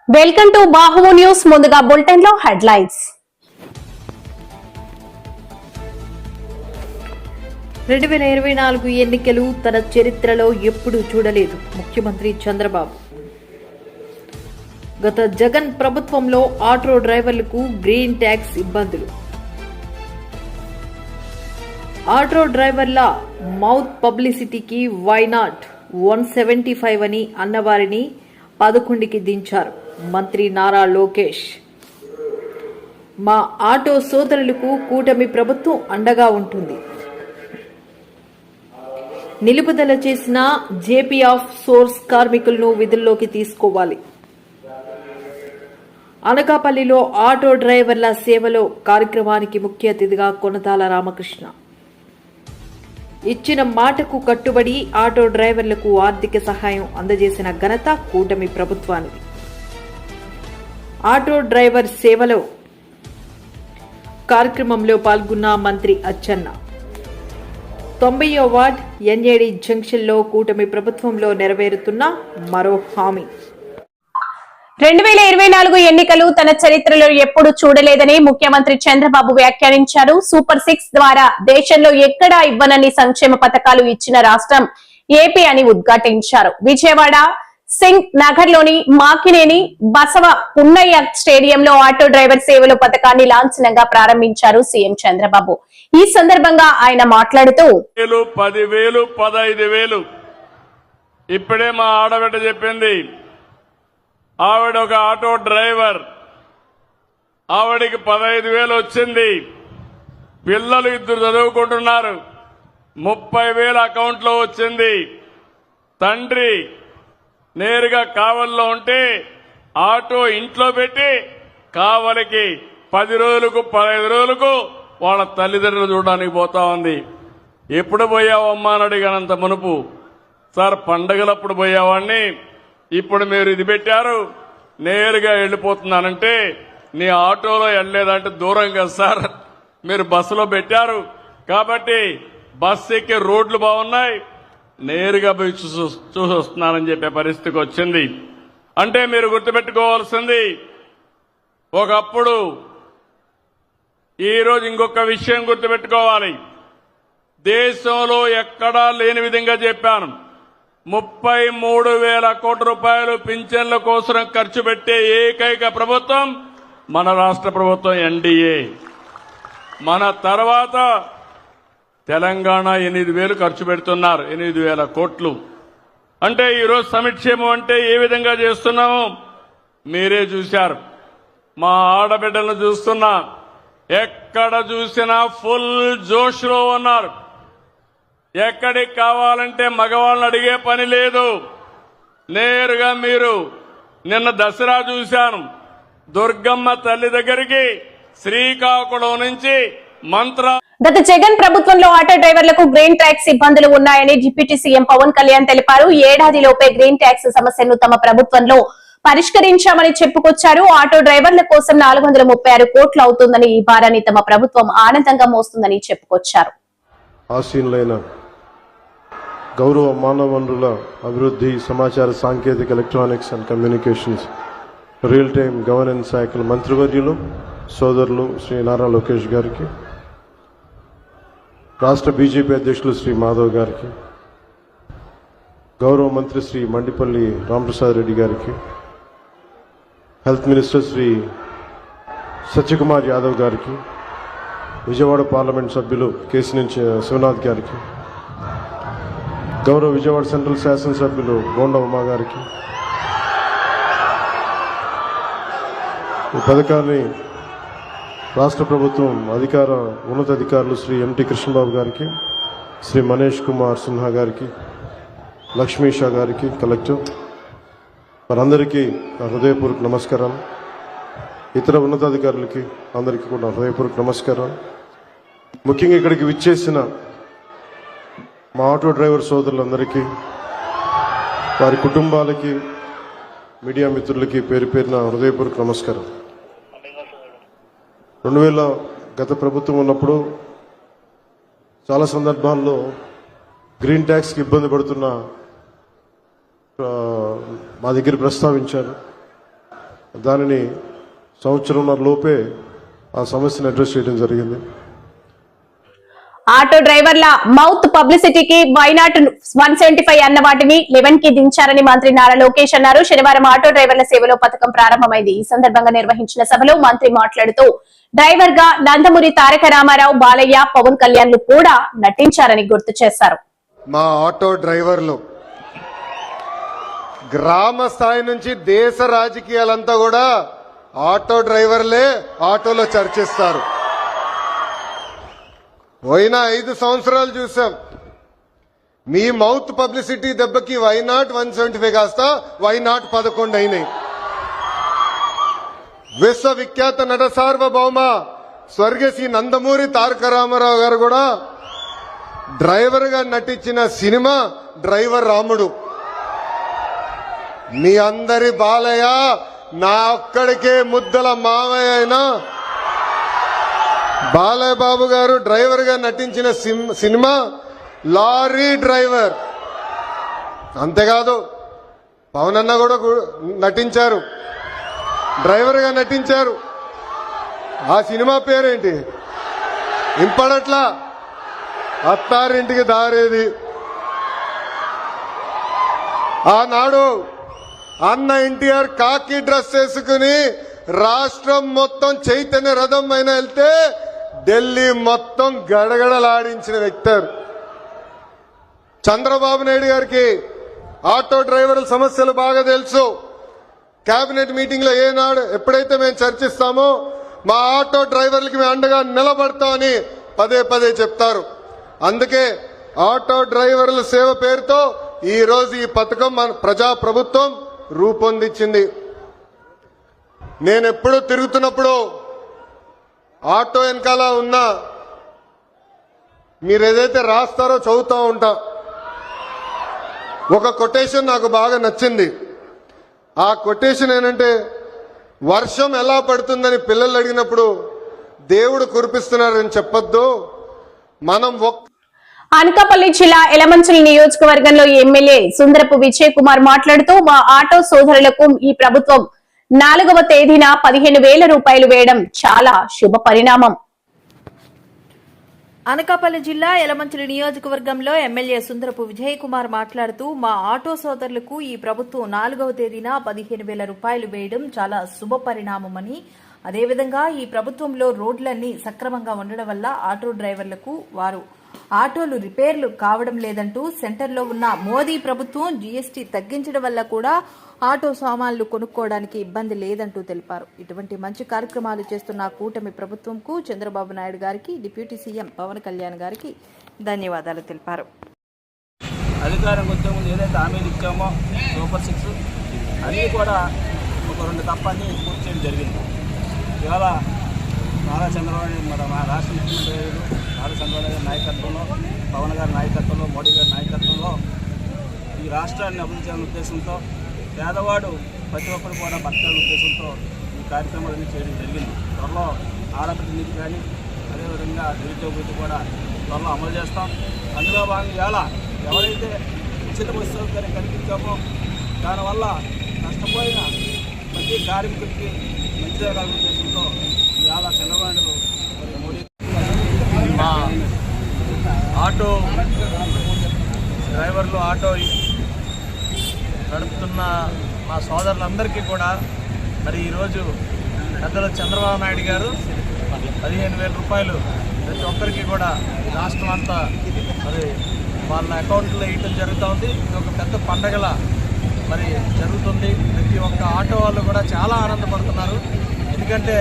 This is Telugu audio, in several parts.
Welcome to Bahuvu news. ముందుగా బులెటిన్ లో హెడ్లైన్స్. 2024 ఎన్నికలు తన చరిత్రలో ఎప్పుడూ చూడలేదు ముఖ్యమంత్రి చంద్రబాబు. గత జగన్ ప్రభుత్వంలో ఆటో డ్రైవర్లకు గ్రీన్ ట్యాక్స్ ఇబ్బందులు. ఆటో డ్రైవర్ల మౌత్ పబ్లిసిటీకి వై నాట్ 175 అని అన్నవారిని 11కి దించారు మంత్రి నారా లోకేష్. మా ఆటో సోదరులకు కూటమి ప్రభుత్వం అండగా ఉంటుంది. నిలుపుదల చేసిన జేపీ ఆఫ్ సోర్స్ కార్మికులను విధుల్లోకి తీసుకోవాలి. అనకాపల్లిలో ఆటో డ్రైవర్ల సేవలో కార్యక్రమానికి ముఖ్య అతిథిగా కొనతాల రామకృష్ణ. ఇచ్చిన మాటకు కట్టుబడి ఆటో డ్రైవర్లకు ఆర్థిక సహాయం అందజేసిన ఘనత కూటమి ప్రభుత్వానిది. ఆటో డ్రైవర్ సేవలో కార్యక్రమంలో పాల్గొన్న మంత్రి అచ్చెన్న. 90వ వార్డ్ ఎన్ఏడి జంక్షన్లో కూటమి ప్రభుత్వంలో నెరవేరుతున్న మరో హామీ. 2024 ఎన్నికలు తన చరిత్రలో ఎప్పుడు చూడలేదని ముఖ్యమంత్రి చంద్రబాబు వ్యాఖ్యానించారు. సూపర్ 6 ద్వారా దేశంలో ఎక్కడా ఇవ్వనని సంక్షేమ పథకాలు ఇచ్చిన రాష్ట్రం ఏపీ అని ఉద్ఘాటించారు. విజయవాడ సింగ్ నగర్ లోని మాకినేని బసవ పున్నయ్య స్టేడియంలో ఆటో డ్రైవర్ సేవల పథకాన్ని లాంఛనంగా ప్రారంభించారు సీఎం చంద్రబాబు. ఈ సందర్భంగా ఆయన మాట్లాడుతూ 10,000, 15,000 ఇప్పుడే మా ఆడబిడ్డ చెప్పింది. ఆవిడ ఒక ఆటో డ్రైవర్, ఆవిడికి 15,000 వచ్చింది. పిల్లలు 2 చదువుకుంటున్నారు, 30,000 అకౌంట్లో వచ్చింది. తండ్రి నేరుగా కావలిలో ఉంటే ఆటో ఇంట్లో పెట్టి కావలికి 10 రోజులకు 15 రోజులకు వాళ్ళ తల్లిదండ్రులు చూడడానికి పోతా ఉంది. ఎప్పుడు పోయావమ్మా అని అడిగానంత మునుపు, సార్ పండగలప్పుడు పోయేవాడిని, ఇప్పుడు మీరు ఇది పెట్టారు నేరుగా వెళ్ళిపోతున్నానంటే, నీ ఆటోలో వెళ్ళలేదంటే దూరం కదా సార్, మీరు బస్సులో పెట్టారు కాబట్టి బస్సు ఎక్కే రోడ్లు బాగున్నాయి, నేరుగా పోయి చూసొస్తున్నానని చెప్పే పరిస్థితికి వచ్చింది. అంటే మీరు గుర్తుపెట్టుకోవాల్సింది, ఒకప్పుడు ఈరోజు ఇంకొక విషయం గుర్తుపెట్టుకోవాలి. దేశంలో ఎక్కడా లేని విధంగా చెప్పాను, 33,000 కోట్ల రూపాయలు పింఛన్ల కోసం ఖర్చు పెట్టే ఏకైక ప్రభుత్వం మన రాష్ట్ర ప్రభుత్వం ఎన్డీఏ. మన తర్వాత తెలంగాణ 8,000 ఖర్చు పెడుతున్నారు, 8,000 కోట్లు. అంటే ఈరోజు సంక్షేమం అంటే ఏ విధంగా చేస్తున్నామో మీరే చూశారు. మా ఆడబిడ్డలను చూస్తున్నా, ఎక్కడ చూసినా ఫుల్ జోష్లో ఉన్నారు. ఎక్కడికి కావాలంటే మగవాళ్ళని అడిగే పని లేదు. నేరుగా మీరు నిన్న దసరా చూశాను, దుర్గమ్మ తల్లి దగ్గరికి శ్రీకాకుళం నుంచి గత జగన్ ప్రభుత్వంలో ఆటో డ్రైవర్లకు గ్రీన్ ట్యాక్స్ ఇబ్బందులు ఉన్నాయని డిప్యూటీ సీఎం పవన్ కళ్యాణ్ తెలిపారు. ఏడాదిలోపే గ్రీన్ ట్యాక్స్ సమస్యను తమ ప్రభుత్వంలో పరిష్కరించామని చెప్పుకొచ్చారు. ఆటో డ్రైవర్ల కోసం 436 కోట్లు అవుతుందని, ఈ భారాన్ని తమ ప్రభుత్వం ఆనందంగా మోస్తుందని చెప్పుకొచ్చారు. ఆశీనులైన గౌరవ మానవ వనరుల అభివృద్ధి, సమాచార సాంకేతిక, electronics and communications, real time governance శాఖల మంత్రివర్యులు సోదరులు శ్రీ నారా లోకేష్ గారికి, రాష్ట్ర బీజేపీ అధ్యక్షులు శ్రీ మాధవ్ గారికి, గౌరవ మంత్రి శ్రీ మండిపల్లి రామప్రసాద్ రెడ్డి గారికి, హెల్త్ మినిస్టర్ శ్రీ సత్యకుమార్ యాదవ్ గారికి, విజయవాడ పార్లమెంట్ సభ్యులు కేసినేని శివనాథ్ గారికి, గౌరవ విజయవాడ సెంట్రల్ శాసనసభ్యులు బోండా ఉమా గారికి, ఈ పథకాన్ని రాష్ట్ర ప్రభుత్వం ఉన్నతాధికారులు శ్రీ ఎంటి కృష్ణబాబు గారికి, శ్రీ మనీష్ కుమార్ సిన్హా గారికి, లక్ష్మీ షా గారికి, కలెక్టర్ వారందరికీ నా హృదయపూర్వక నమస్కారాలు. ఇతర ఉన్నతాధికారులకి అందరికీ కూడా హృదయపూర్వక నమస్కారాలు. ముఖ్యంగా ఇక్కడికి విచ్చేసిన మా ఆటో డ్రైవర్ సోదరులందరికీ, వారి కుటుంబాలకి, మీడియా మిత్రులకి పేరు పేరున హృదయపూర్వక నమస్కారం. 2000 గత ప్రభుత్వం ఉన్నప్పుడు చాలా సందర్భాల్లో గ్రీన్ ట్యాక్స్కి ఇబ్బంది పడుతున్న మా దగ్గర ప్రస్తావించారు. దానిని సంవత్సరంన్నర లోపే ఆ సమస్యను అడ్రస్ చేయడం జరిగింది. ఆటో డ్రైవర్ల మౌత్ పబ్లిసిటీకి వైనాట్ 175 అన్న వాటిని 11 కి దించారని మంత్రి నారా లోకేష్ అన్నారు. శనివారం ఆటో డ్రైవర్ల సేవలో పథకం ప్రారంభమైంది. ఈ సందర్భంగా నిర్వహించిన సభలో మంత్రి మాట్లాడుతూ డ్రైవర్ గా నందమూరి తారక రామారావు, బాలయ్య, పవన్ కళ్యాణ్లు కూడా నటించారని గుర్తు చేశారు. మా ఆటో డ్రైవర్లు గ్రామ స్థాయి నుంచి దేశ రాజకీయాలంతా కూడా ఆటో డ్రైవర్లే ఆటోలో చర్చిస్తారు. పోయిన 5 సంవత్సరాలు చూసాం. మీ మౌత్ పబ్లిసిటీ దెబ్బకి వైనాట్ 175 కాస్త వైనాట్ 11 అయినాయి. విశ్వవిఖ్యాత నట సార్వభౌమ స్వర్గీయ శ్రీ నందమూరి తారక రామారావు గారు కూడా డ్రైవర్ గా నటించిన సినిమా డ్రైవర్ రాముడు. మీ అందరి బాలయ్య నా ఒక్కడికే ముద్దల మావయ్య అయినా బాలయ్య బాబు గారు డ్రైవర్ గా నటించిన సినిమా లారీ డ్రైవర్. అంతేకాదు పవన్ అన్న కూడా నటించారు, డ్రైవర్ గా నటించారు. ఆ సినిమా పేరేంటి ఇంపడట్లా, అత్తారింటికి దారేది. ఆనాడు అన్న ఎన్టీఆర్ కాకి డ్రెస్ వేసుకుని రాష్ట్రం మొత్తం చైతన్య రథం పైన వెళ్తే ఢిల్లీ మొత్తం గడగడలాడించిన వ్యక్తి. చంద్రబాబు నాయుడు గారికి ఆటో డ్రైవర్ల సమస్యలు బాగా తెలుసు. కేబినెట్ మీటింగ్ లో ఏనాడు ఎప్పుడైతే మేము చర్చిస్తామో మా ఆటో డ్రైవర్లకి మేము అండగా నిలబడతామని పదే పదే చెప్తారు. అందుకే ఆటో డ్రైవర్ల సేవ పేరుతో ఈ రోజు ఈ పథకం మన ప్రజా ప్రభుత్వం రూపొందించింది. నేను ఎప్పుడూ తిరుగుతున్నప్పుడు ఆటో వెనకాల ఉన్నా మీరు ఏదైతే రాస్తారో చదువుతూ ఉంటా. ఒక కొటేషన్ నాకు బాగా నచ్చింది. ఆ కొటేషన్ ఏంటంటే, వర్షం ఎలా పడుతుందని పిల్లలు అడిగినప్పుడు దేవుడు కురిపిస్తున్నారని చెప్పొద్దు, మనం అనకాపల్లి జిల్లా ఎలమంచిలి నియోజకవర్గంలో ఎమ్మెల్యే సుందరపు విజయ్ కుమార్ మాట్లాడుతూ మా ఆటో సోదరులకు ఈ ప్రభుత్వం 4వ తేదీన 15,000 రూపాయలు వేయడం చాలా శుభ పరిణామం. అనకాపల్లి జిల్లా ఎలమంచిలి నియోజకవర్గంలో ఎమ్మెల్యే సుందరపు విజయ్ కుమార్ మాట్లాడుతూ మా ఆటో సోదరులకు ఈ ప్రభుత్వం 4వ తేదీన 15,000 రూపాయలు వేయడం చాలా శుభ పరిణామమని, అదేవిధంగా ఈ ప్రభుత్వంలో రోడ్లన్నీ సక్రమంగా ఉండడం వల్ల ఆటో డ్రైవర్లకు వారు ఆటోలు రిపేర్లు కావడం లేదంటూ సెంటర్లో ఉన్న మోదీ ప్రభుత్వం జీఎస్టీ తగ్గించడం వల్ల కూడా ఆటో సామాన్లు కొనుక్కోవడానికి ఇబ్బంది లేదంటూ తెలిపారు. ఇటువంటి మంచి కార్యక్రమాలు చేస్తున్న కూటమి ప్రభుత్వంకు చంద్రబాబు నాయుడు గారికి, డిప్యూటీ సీఎం పవన్ కళ్యాణ్ గారికి ధన్యవాదాలు తెలిపారు. అధికారం వచ్చే ముందు ఏదైతే హామీలు ఇచ్చామో సూపర్ 6 అన్నీ కూడా ఒక 2 తప్పని పూర్తి చేయడం జరిగింది. ఇవాళ నారా చంద్రబాబు మన రాష్ట్ర ముఖ్యమంత్రి నారా చంద్రబాబు గారి నాయకత్వంలో, పవన్ గారి నాయకత్వంలో, మోడీ గారి నాయకత్వంలో ఈ రాష్ట్రాన్ని అభివృద్ధి చేయాలనే ఉద్దేశంతో, పేదవాడు ప్రతి ఒక్కరు కూడా బతకాలనే ఉద్దేశంతో ఈ కార్యక్రమాలన్నీ చేయడం జరిగింది. త్వరలో ఆడపిల్ల నిధి కానీ అదేవిధంగా నిరుద్యోగ వృత్తి కూడా త్వరలో అమలు చేస్తాం. అందులో భాగంగా ఇవాళ ఎవరైతే ఉచిత బస్సు సౌకర్యం కల్పించామో దానివల్ల నష్టపోయిన ప్రతి కార్మికుడికి మంచి జరగాలనే ఉద్దేశంతో ఇవాళ చంద్రబాబు మరియు మోడీ మా ఆటో డ్రైవర్లు, ఆటో నడుపుతున్న మా సోదరులందరికీ కూడా మరి ఈరోజు పెద్దలు చంద్రబాబు నాయుడు గారు 15,000 రూపాయలు ప్రతి ఒక్కరికి కూడా రాష్ట్రం అంతా మరి వాళ్ళ అకౌంట్లో వేయటం జరుగుతుంది. ఇది ఒక పెద్ద పండగల మరి జరుగుతుంది. ప్రతి ఒక్క ఆటో వాళ్ళు కూడా చాలా ఆనందపడుతున్నారు. ఎందుకంటే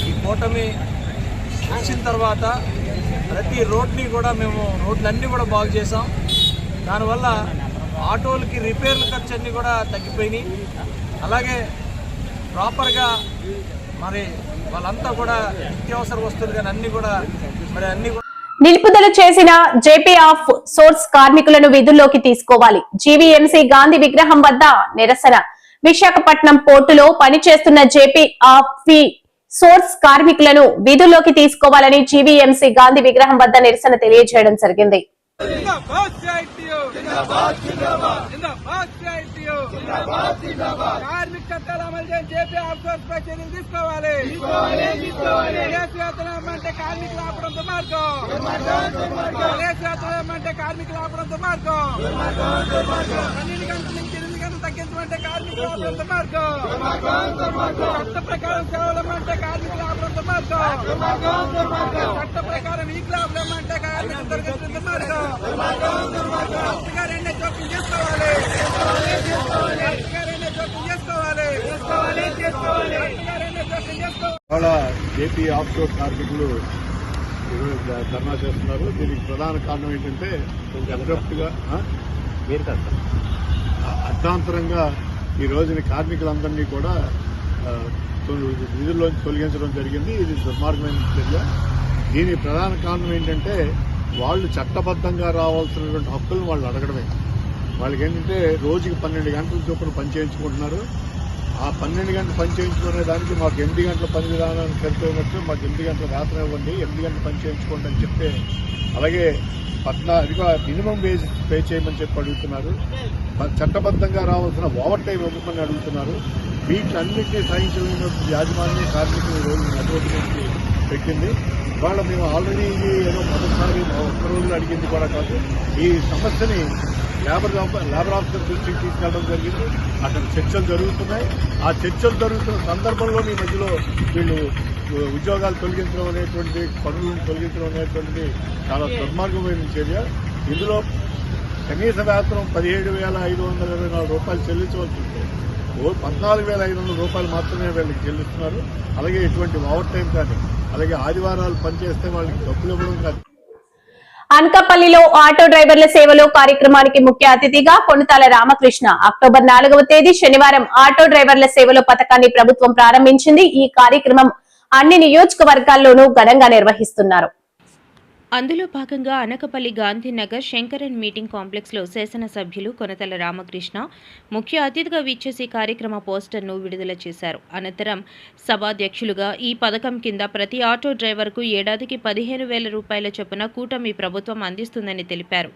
ఈ కూటమి వచ్చిన తర్వాత ప్రతి రోడ్ని కూడా మేము రోడ్లన్నీ కూడా బాగు చేసాం. దానివల్ల ఆటోలకి రిపేర్ల ఖర్చు అన్నీ కూడా తగ్గిపోయినాయి. అలాగే ప్రాపర్గా మరి వాళ్ళంతా కూడా నిత్యావసర వస్తువులు కానీ అన్ని కూడా మరి అన్ని నిలుపుదల చేసిన జేపీ ఆఫ్ సోర్స్ కార్మికులను విధుల్లోకి తీసుకోవాలి. జీవీఎంసీ గాంధీ విగ్రహం వద్ద నిరసన. విశాఖపట్నం పోర్టులో పనిచేస్తున్న జేపీ ఆఫ్ సోర్స్ కార్మికులను విధుల్లోకి తీసుకోవాలని జీవీఎంసీ గాంధీ విగ్రహం వద్ద నిరసన తెలియజేయడం జరిగింది. కార్మిక చట్టాలు అమలు చేసి జేపీ అవుట్సోర్స్ పై చర్యలు తీసుకోవాలి. విదేశయాత్ర అంటే కార్మికులు ఆపడం దుర్మార్గం. విదేశయాత్ర అంటే కార్మికులు ఆపడం దుర్మార్గం. 12 గంటల నుంచి 8 గంటలు తగ్గించమంటే కార్మికులు ఆపడం దుర్మార్గం. చట్ట ప్రకారం సేవలు అంటే కార్మికులు ఆపడం దుర్మార్గం. చట్ట ప్రకారం వీక్ లాభం అంటే కార్మికులు తొలగించడం దుర్మార్గం. గారెండే జోక్యం చేసుకోవాలి. గారెండే జోక్యం చేసుకోవాలి. గారెండే జోక్యం చేసుకోవాలి. ఇవాళ ఏపీ ఆఫ్షోర్ కార్మికులు ధర్నా చేస్తున్నారు. దీనికి ప్రధాన కారణం ఏంటంటే అబ్రప్ట్ గా అర్థాంతరంగా ఈ రోజున కార్మికులందరినీ కూడా విధుల్లోంచి తొలగించడం జరిగింది. ఇది దుర్మార్గమైన చర్య. దీని ప్రధాన కారణం ఏంటంటే వాళ్ళు చట్టబద్ధంగా రావాల్సినటువంటి హక్కులను వాళ్ళు అడగడమే. వాళ్ళకి ఏంటంటే రోజుకి 12 గంటల చొప్పున పని చేయించుకుంటున్నారు. ఆ 12 గంటలు పని చేయించుకునే దానికి మాకు 8 గంటల పని విధానాన్ని సరిపోయినట్టు మాకు 8 గంటల వేతనం ఇవ్వండి, 8 గంటలు పని చేయించుకోండి అని చెప్తే, అలాగే మినిమం వేజ్ పే చేయమని చెప్పి అడుగుతున్నారు. చట్టబద్ధంగా రావాల్సిన ఓవర్ టైం ఇవ్వమని అడుగుతున్నారు. వీటన్నింటినీ సహించలేని యాజమాన్య కార్మికులు ఈ రోజు నడువడానికి పెట్టింది. ఇవాళ మేము ఆల్రెడీ ఇది ఏదో మొదటిసారి ఒక్క రోజులు అడిగింది కూడా కాదు. ఈ సమస్యని లేబర్ ఆఫీసర్ దృష్టికి తీసుకెళ్లడం జరిగింది. అక్కడ చర్చలు జరుగుతున్నాయి. ఆ చర్చలు జరుగుతున్న సందర్భంలో ఈ మధ్యలో వీళ్ళు ఉద్యోగాలు తొలగించడం అనేటువంటి, పనులను తొలగించడం అనేటువంటిది చాలా దుర్మార్గమైన చర్య. ఇందులో కనీస వేతనం 17,524 రూపాయలు చెల్లించవలసి ఉంటుంది. 14,500 రూపాయలు మాత్రమే వీళ్ళకి చెల్లిస్తున్నారు. అలాగే ఎటువంటి ఓవర్ టైం కానీ, అలాగే ఆదివారాలు పనిచేస్తే వాళ్ళకి డబ్బులు ఇవ్వడం కానీ. అనకాపల్లిలో ఆటో డ్రైవర్ల సేవలో కార్యక్రమానికి ముఖ్య అతిథిగా కొణితాల రామకృష్ణ. అక్టోబర్ 4వ తేదీ శనివారం ఆటో డ్రైవర్ల సేవలో పథకాన్ని ప్రభుత్వం ప్రారంభించింది. ఈ కార్యక్రమం అన్ని నియోజకవర్గాల్లోనూ ఘనంగా నిర్వహిస్తున్నారు. అందులో భాగంగా అనకాపల్లి గాంధీనగర్ శంకరన్ మీటింగ్ కాంప్లెక్స్లో శాసనసభ్యులు కొనతల రామకృష్ణ ముఖ్య అతిథిగా విచ్చేసి కార్యక్రమ పోస్టర్ను విడుదల చేశారు. అనంతరం సభాధ్యక్షులుగా ఈ పథకం కింద ప్రతి ఆటో డ్రైవర్కు ఏడాదికి 15,000 రూపాయల చొప్పున కూటమి ప్రభుత్వం అందిస్తుందని తెలిపారు.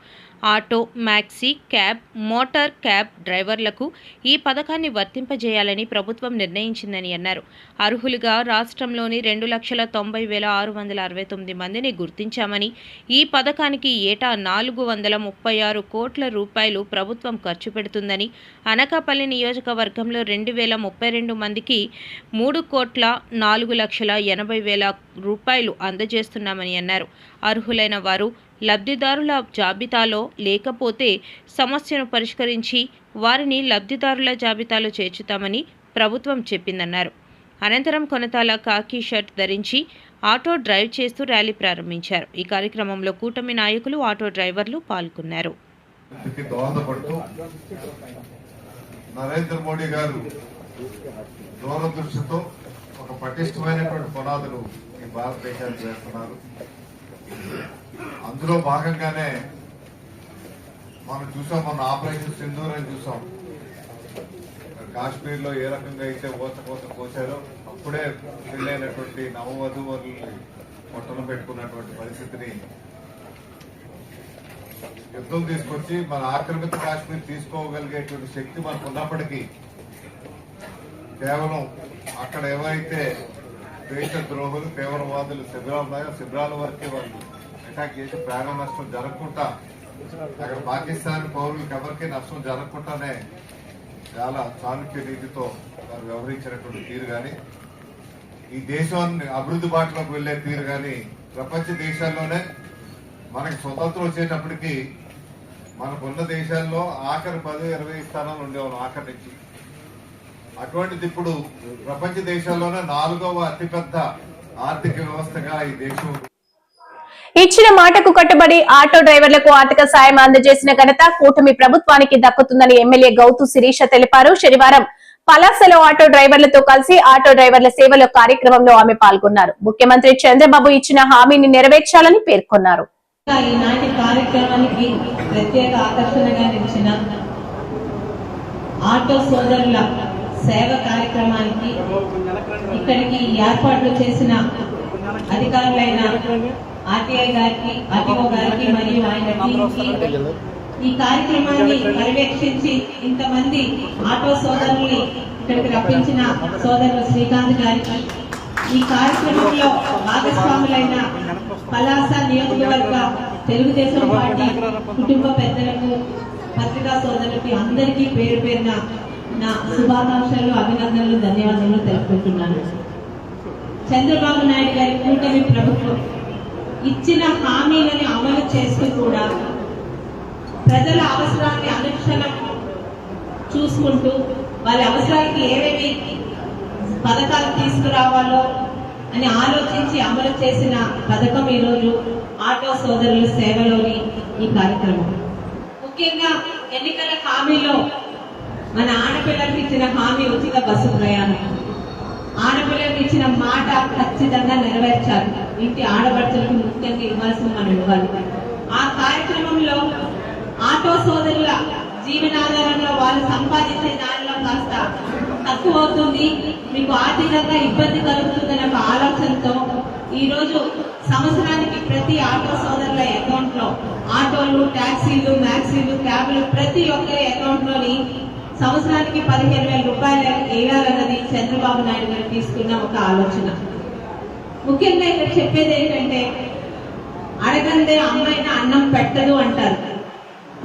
Auto, maxi, cab, motor cab డ్రైవర్లకు ఈ పథకాన్ని వర్తింపజేయాలని ప్రభుత్వం నిర్ణయించిందని అన్నారు. అర్హులుగా రాష్ట్రంలోని 2,90,669 మందిని గుర్తించామని, ఈ పథకానికి ఏటా 436 కోట్ల రూపాయలు ప్రభుత్వం ఖర్చు పెడుతుందని, అనకాపల్లి నియోజకవర్గంలో 2,032 మందికి 3,04,80,000 రూపాయలు అందజేస్తున్నామని అన్నారు. అర్హులైన వారు లబ్ధిదారుల జాబితాలో లేకపోతే సమస్యను పరిష్కరించి వారిని లబ్ధిదారుల జాబితాలో చేర్చుతామని ప్రభుత్వం చెప్పిందన్నారు. అనంతరం కొనతాల కాకి షర్ట్ ధరించి ఆటో డ్రైవ్ చేస్తూ ర్యాలీ ప్రారంభించారు. ఈ కార్యక్రమంలో కూటమి నాయకులు, ఆటో డ్రైవర్లు పాల్గొన్నారు. నరేంద్ర మోడీ గారు దూరదృష్టితో ఒక పటిష్టమైనటువంటి పునాదులు ఈ భారతదేశానికి చేస్తున్నారు. అందులో భాగంగానే మనం చూసాం, మన ఆపరేషన్ సింధూర్ అని చూసాం. కాశ్మీర్ లో ఏ రకంగా అయితే ఊచకోత కోసారో అప్పుడే పెళ్ళైనటువంటి నవవధువుల్ని పొట్టలు పెట్టుకున్నటువంటి పరిస్థితిని యుద్ధం తీసుకొచ్చి మన ఆక్రమిత కాశ్మీర్ తీసుకోగలిగేటువంటి శక్తి మనకు ఉన్నప్పటికీ కేవలం అక్కడ ఏవైతే దేశ ద్రోహులు, తీవ్రవాదులు శిబిరాల వరకే వాళ్ళు అటాక్ చేసి ప్రాణ నష్టం జరగకుండా, అక్కడ పాకిస్తాన్ పౌరులకు ఎవరికి నష్టం జరగకుండానే చాలా చాణుక్య నీతితో వారు వ్యవహరించినటువంటి తీరు కానీ, ఈ దేశాన్ని అభివృద్ధి బాటలోకి వెళ్లే తీరు కానీ ప్రపంచ దేశాల్లోనే మనకి స్వతంత్రం వచ్చేటప్పటికి మనకున్న దేశాల్లో ఆఖరి 10-20 స్థానాలు ఉండేవాళ్ళం ఆఖరి నుంచి. అటువంటిది ఇప్పుడు ప్రపంచ దేశాల్లోనే 4వ అతిపెద్ద ఆర్థిక వ్యవస్థగా ఈ దేశం. ఇచ్చిన మాటకు కట్టుబడి ఆటో డ్రైవర్లకు ఆర్థిక సాయం అందజేసిన ఘనత కూటమి ప్రభుత్వానికి దక్కుతుందని ఎమ్మెల్యే గౌతు శిరీష తెలిపారు. శనివారం పలాసలో ఆటో డ్రైవర్లతో కలిసి ఆటో డ్రైవర్ల సేవలో కార్యక్రమంలో ఆమె పాల్గొన్నారు. ముఖ్యమంత్రి చంద్రబాబు ఇచ్చిన హామీని నెరవేర్చాలని పేర్కొన్నారు. ఈనాటి కార్యక్రమానికి ప్రత్యేక ఆకర్షణగా నిలిచిన ఆటో సోదరుల సేవ కార్యక్రమానికి ఇక్కడికి ఏర్పాట్లు చేసిన అధికారులైన ఆర్టీఐ గారికి, ఆర్టీఓ గారికి మరియు ఆయన టీంకి ఈ కార్యక్రమాన్ని పర్యవేక్షించి ఇంతమంది ఆటో సోదరుల్ని ఇక్కడికి రప్పించిన సోదరులు శ్రీకాంత్ గారికి, ఈ కార్యక్రమంలో భాగస్వాములైన పలాస నియోజకవర్గ తెలుగుదేశం పార్టీ కుటుంబ పెద్దలకు, పత్రికా సోదరులకి అందరికీ పేరు పేరున నా శుభాకాంక్షలు, అభినందనలు, ధన్యవాదాలు తెలుపుకుంటున్నాను. చంద్రబాబు నాయుడు గారి కూటమి ప్రభుత్వం ఇచ్చిన హామీలను అమలు చేస్తూ కూడా ప్రజల అవసరాన్ని అనుక్షణం చూసుకుంటూ వాళ్ళ అవసరాలకి ఏవేవి పథకాలు తీసుకురావాలో అని ఆలోచించి అమలు చేసిన పథకం ఈరోజు ఆటో సోదరుల సేవలోని ఈ కార్యక్రమం. ముఖ్యంగా ఎన్నికల హామీలో మన ఆడపిల్లలకు ఇచ్చిన హామీ ఉచిత బస్సు ప్రయాణం. ఆడపిల్లలకు ఇచ్చిన మాట ఖచ్చితంగా నెరవేర్చాలి. ఇంటి ఆడపడుచులకు ముఖ్యంగా ఇవ్వాల్సిన మనం ఇవ్వాలి. ఆ కార్యక్రమంలో ఆటో సోదరుల జీవనాధారంలో వాళ్ళు సంపాదించే దానిలో కాస్త తక్కువ అవుతుంది, మీకు ఆర్థికంగా ఇబ్బంది కలుగుతుందనే ఒక ఆలోచనతో ఈరోజు సంవత్సరానికి ప్రతి ఆటో సోదరుల అకౌంట్ లో ఆటోలు, టాక్సీలు, మ్యాక్సీలు, క్యాబ్లు ప్రతి ఒక్కరి అకౌంట్ లోని సంవత్సరానికి 15,000 రూపాయలు వేయాలన్నది చంద్రబాబు నాయుడు గారు తీసుకున్న ఒక ఆలోచన. ముఖ్యంగా ఇక్కడ చెప్పేది ఏంటంటే, అడగందే అమ్మాయిన అన్నం పెట్టదు అంటారు.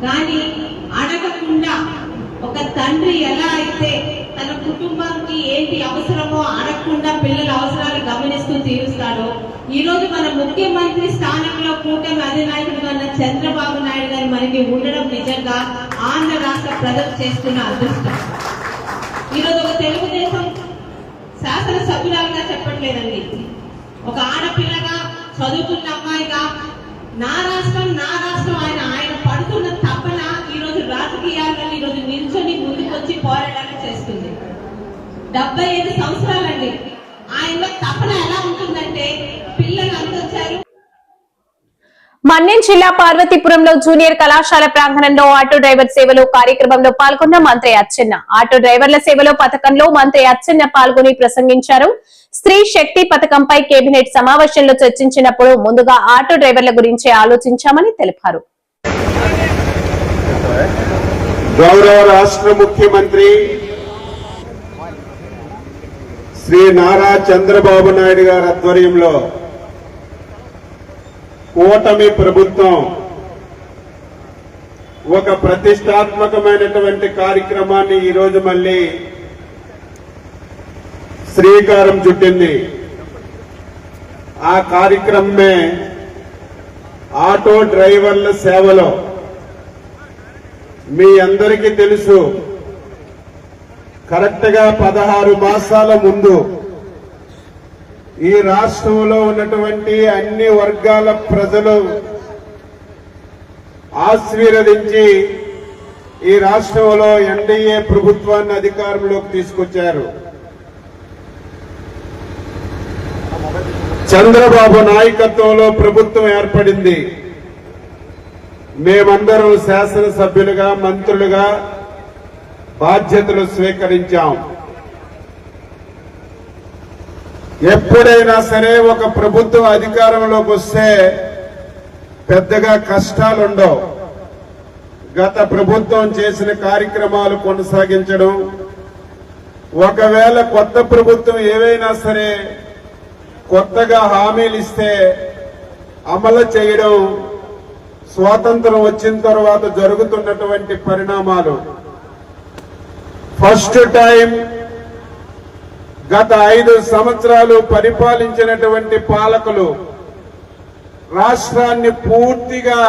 కానీ అడగకుండా ఒక తండ్రి ఎలా అయితే తన కుటుంబానికి ఏంటి అవసరమో అడగకుండా పిల్లల అవసరాలు గమనిస్తూ తీరుస్తాడో, ఈ రోజు మన ముఖ్యమంత్రి స్థానంలో కూటమి అధినాయకుడిగా ఉన్న చంద్రబాబు నాయుడు గారు మనకి ఉండడం నిజంగా ఆంధ్ర రాష్ట్ర ప్రజలు చేస్తున్న అదృష్టం. ఈరోజు ఒక తెలుగుదేశం శాసనసభ్యురాలుగా చెప్పట్లేదండి, ఒక ఆడపిల్లగా చదువుకున్న అమ్మాయిగా నా రాష్ట్రం ఆయన పడుతున్న తపన ఈరోజు రాజకీయాల్లో ఈరోజు నిల్చొని ముందుకొచ్చి పోరాటాలు చేస్తుంది. 75 సంవత్సరాలండి. ఆయనలో తపన ఎలా ఉంటుందంటే, పిల్లలు అందొచ్చారు. మన్యం జిల్లా పార్వతీపురంలో జూనియర్ కళాశాల ప్రాంగణంలో ఆటో డ్రైవర్ సేవలో కార్యక్రమంలో పాల్గొన్న మంత్రి అచ్చెన్న. ఆటో డ్రైవర్ల సేవలో పథకంలో మంత్రి అచ్చెన్న పాల్గొని ప్రసంగించారు. స్త్రీ శక్తి పథకంపై కేబినెట్ సమావేశంలో చర్చించినప్పుడు ముందుగా ఆటో డ్రైవర్ల గురించి ఆలోచించామని తెలిపారు. గౌరవ రాష్ట్ర ముఖ్యమంత్రి శ్రీ నారా చంద్రబాబు నాయుడు గారి ఆధ్వర్యంలో కూటమి ప్రభుత్వం ఒక ప్రతిష్టాత్మకమైనటువంటి కార్యక్రమాన్ని ఈరోజు మళ్ళీ శ్రీకారం చుట్టింది. ఆ కార్యక్రమమే ఆటో డ్రైవర్ల సేవలో. మీ అందరికీ తెలుసు, కరెక్ట్ గా 16 మాసాల ముందు ఈ రాష్ట్రంలో ఉన్నటువంటి అన్ని వర్గాల ప్రజలు ఆశీర్వదించి ఈ రాష్ట్రంలో ఎన్డీఏ ప్రభుత్వాన్ని అధికారంలోకి తీసుకొచ్చారు. చంద్రబాబు నాయకత్వంలో ప్రభుత్వం ఏర్పడింది. మేమందరం శాసనసభ్యులుగా, మంత్రులుగా బాధ్యతలు స్వీకరించాం. ఎప్పుడైనా సరే ఒక ప్రభుత్వం అధికారంలోకి వస్తే పెద్దగా కష్టాలుండవు. గత ప్రభుత్వం చేసిన కార్యక్రమాలు కొనసాగించడం, ఒకవేళ కొత్త ప్రభుత్వం ఏవైనా సరే కొత్తగా హామీలు ఇస్తే అమలు చేయడం స్వాతంత్రం వచ్చిన తర్వాత జరుగుతున్నటువంటి పరిణామాలు. ఫస్ట్ టైం గత 5 సంవత్సరాలు పరిపాలించినటువంటి పాలకులు రాష్ట్రాన్ని పూర్తిగా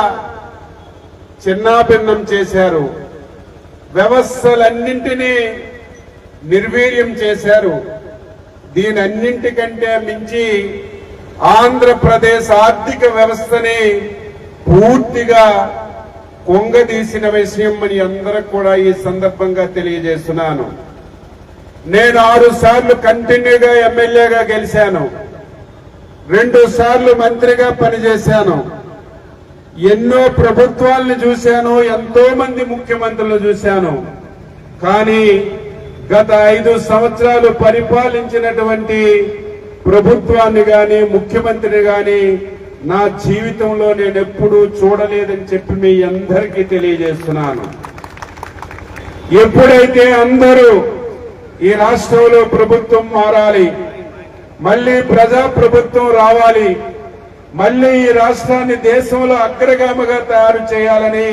చిన్నాభిన్నం చేశారు. వ్యవస్థలన్నింటినీ నిర్వీర్యం చేశారు. దీనన్నింటికంటే మించి ఆంధ్రప్రదేశ్ ఆర్థిక వ్యవస్థని పూర్తిగా కొంగదీసిన విషయం అని అందరికి కూడా ఈ సందర్భంగా తెలియజేస్తున్నాను. నేను 6 సార్లు కంటిన్యూగా ఎమ్మెల్యేగా గెలిచాను. 2 సార్లు మంత్రిగా పనిచేశాను. ఎన్నో ప్రభుత్వాలను చూశాను, ఎంతో మంది ముఖ్యమంత్రులను చూశాను. కానీ గత 5 సంవత్సరాలు పరిపాలించినటువంటి ప్రభుత్వాన్ని గాని, ముఖ్యమంత్రిని గాని నా జీవితంలో నేను ఎప్పుడూ చూడలేదని చెప్పి మీ అందరికీ తెలియజేస్తున్నాను. ఎప్పుడైతే అందరూ ఈ రాష్ట్రంలో ప్రభుత్వం మారాలి, మళ్ళీ ప్రజా ప్రభుత్వం రావాలి, మళ్ళీ ఈ రాష్ట్రాన్ని దేశంలో అగ్రగామిగా తయారు చేయాలని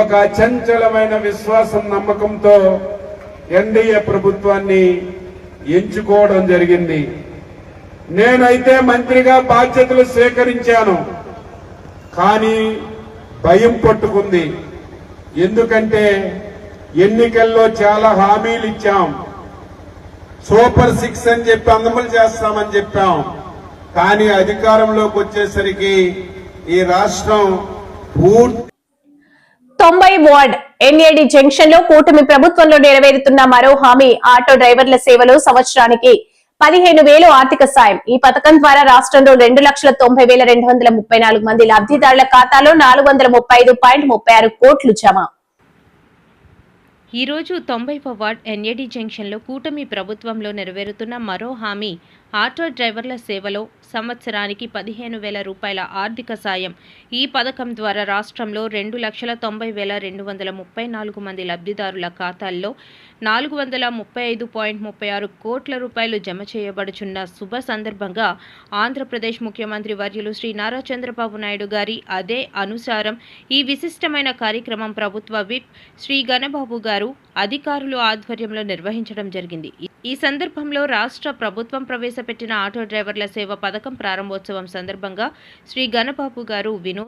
ఒక అచంచలమైన విశ్వాసం, నమ్మకంతో ఎన్డీఏ ప్రభుత్వాన్ని ఎంచుకోవడం జరిగింది. నేనైతే మంత్రిగా బాధ్యతలు స్వీకరించాను, కానీ భయం పట్టుకుంది. ఎందుకంటే ఎన్నికల్లో చాలా హామీలు ఇచ్చాం, సూపర్ 6 అని చెప్పి అమలు చేస్తామని చెప్పాం. కానీ అధికారంలోకి వచ్చేసరికి ఈ రాష్ట్రం పూర్తి 90 వార్డ్ ఎన్ఏడి జంక్షన్ లో కూటమి ప్రభుత్వంలో నెరవేరుతున్న మరో హామీ ఆటో డ్రైవర్ల సేవలో సంవత్సరానికి 15,000 ఆర్థిక సాయం. ఈ పథకం ద్వారా రాష్ట్రంలో 2,90,234 మంది లబ్ధిదారుల ఖాతాలో 435.36 కోట్లు జమ. ఈరోజు 90వ వార్డ్ ఎన్ఏడి జంక్షన్లో కూటమి ప్రభుత్వంలో నెరవేరుతున్న మరో హామీ ఆటో డ్రైవర్ల సేవలో సంవత్సరానికి 15,000 రూపాయల ఆర్థిక సాయం. ఈ పథకం ద్వారా రాష్ట్రంలో 2,90,234 మంది లబ్ధిదారుల ఖాతాల్లో 435.36 కోట్ల రూపాయలు జమ చేయబడుచున్న శుభ సందర్భంగా ఆంధ్రప్రదేశ్ ముఖ్యమంత్రి వర్యులు శ్రీ నారా చంద్రబాబు నాయుడు గారి అదే అనుసారం ఈ విశిష్టమైన కార్యక్రమం ప్రభుత్వ విప్ శ్రీ గణబాబు గారు అధికారులు ఆధ్వర్యంలో నిర్వహించడం జరిగింది. ఈ సందర్భంలో రాష్ట్ర ప్రభుత్వం ప్రవేశపెట్టిన ఆటో డ్రైవర్ల సేవ పథకం ప్రారంభోత్సవం సందర్భంగా శ్రీ గణబాబు గారు